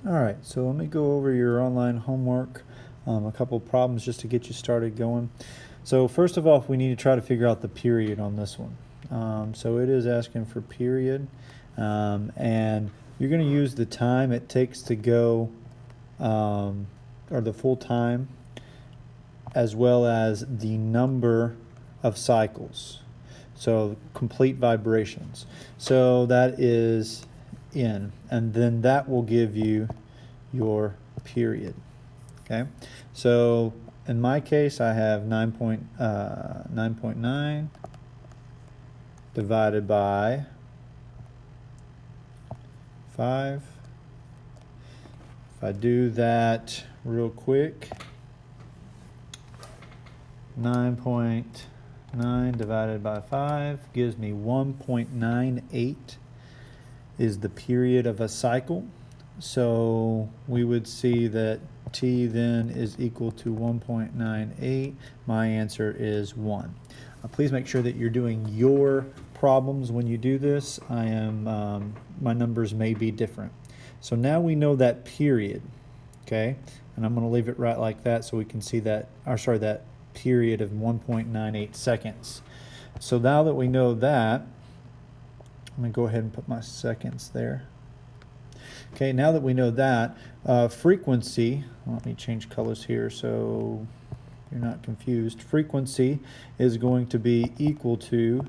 All right, so let me go over your online homework, a couple problems just to get you started going. So first of all, we need to try to figure out the period on this one. So it is asking for period, and you're going to use the time it takes to go, or the full time, as well as the number of cycles. So complete vibrations. So that is in, and then that will give you your period. Okay, so in my case I have 9.9 divided by 5. If I do that real quick, 9.9 divided by 5 gives me 1.98 is the period of a cycle. So we would see that T then is equal to 1.98. My answer is 1. Please make sure that you're doing your problems when you do this. My numbers may be different. So now we know that period, okay? And I'm going to leave it right like that so we can see that, that period of 1.98 seconds. So now that we know that, I'm going to go ahead and put my seconds there. Okay, now that we know that, frequency, let me change colors here so you're not confused. Frequency is going to be equal to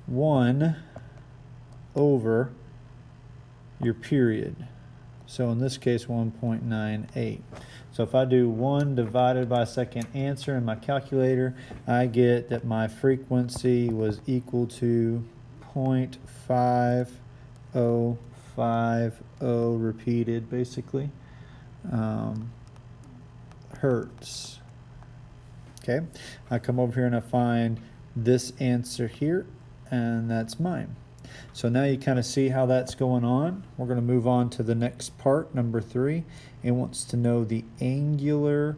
1 over your period. So in this case, 1.98. So if I do 1 divided by second answer in my calculator, I get that my frequency was equal to 0.5050 repeated, basically, hertz. Okay, I come over here and I find this answer here, and that's mine. So now you kind of see how that's going on. We're going to move on to the next part, number 3. It wants to know the angular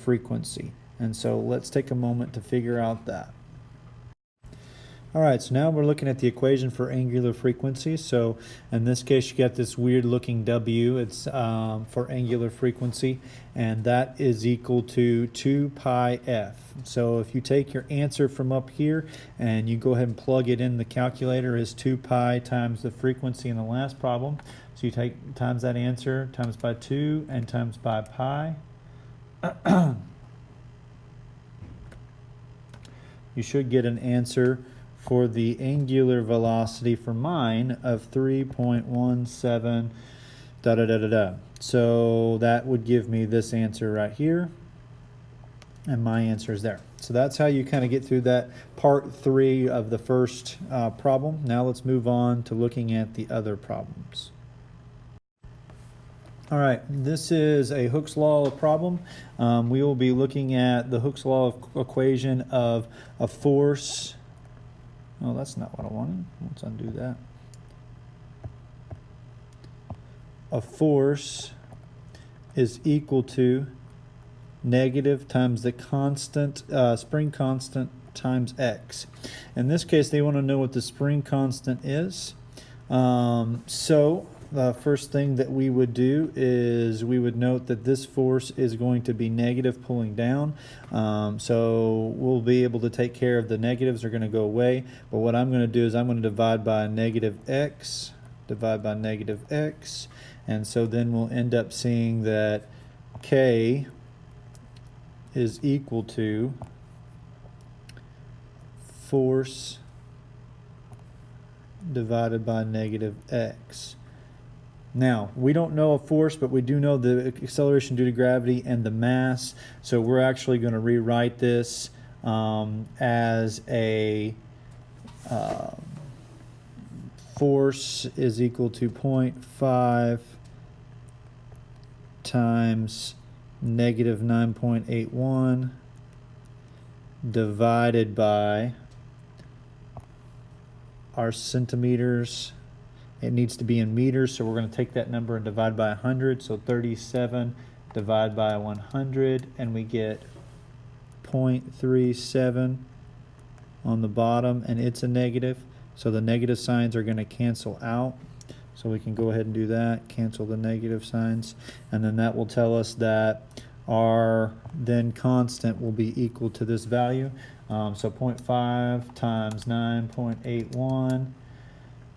frequency. And so let's take a moment to figure out that. All right, so now we're looking at the equation for angular frequency. So in this case, you got this weird looking W. It's for angular frequency, and that is equal to 2 pi f. So if you take your answer from up here and you go ahead and plug it in the calculator as 2 pi times the frequency in the last problem. So you take times that answer, times by 2, and times by pi. You should get an answer for the angular velocity for mine of 3.17 da da da da da. So that would give me this answer right here, and my answer is there. So that's how you kind of get through that part 3 of the first problem. Now let's move on to looking at the other problems. All right, this is a Hooke's Law problem. We will be looking at the Hooke's Law equation of a force. Oh, that's not what I wanted. Let's undo that. A force is equal to negative times the constant, spring constant times x. In this case, they want to know what the spring constant is. So the first thing that we would do is we would note that this force is going to be negative pulling down. So we'll be able to take care of the negatives are going to go away. But what I'm going to do is I'm going to divide by negative x, divide by negative x. And so then we'll end up seeing that K is equal to force divided by negative x. Now, we don't know a force, but we do know the acceleration due to gravity and the mass. So we're actually going to rewrite this as a force is equal to 0.5 times negative 9.81 divided by our centimeters. It needs to be in meters, so we're going to take that number and divide by 100. So 37 divided by 100, and we get 0.37 on the bottom, and it's a negative. So the negative signs are going to cancel out. So we can go ahead and do that, cancel the negative signs, and then that will tell us that our then constant will be equal to this value. So 0.5 times 9.81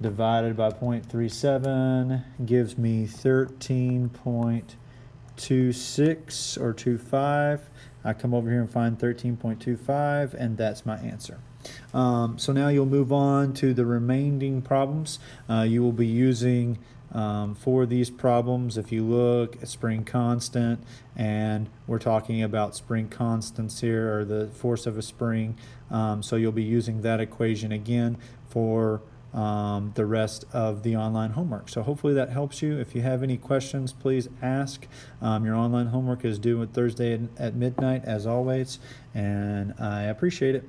divided by 0.37 gives me 13.26 or 25. I come over here and find 13.25, and that's my answer. So now you'll move on to the remaining problems. You will be using for these problems, if you look at spring constant, and we're talking about spring constants here, or the force of a spring. So you'll be using that equation again for the rest of the online homework. So hopefully that helps you. If you have any questions, please ask. Your online homework is due on Thursday at midnight, as always, and I appreciate it.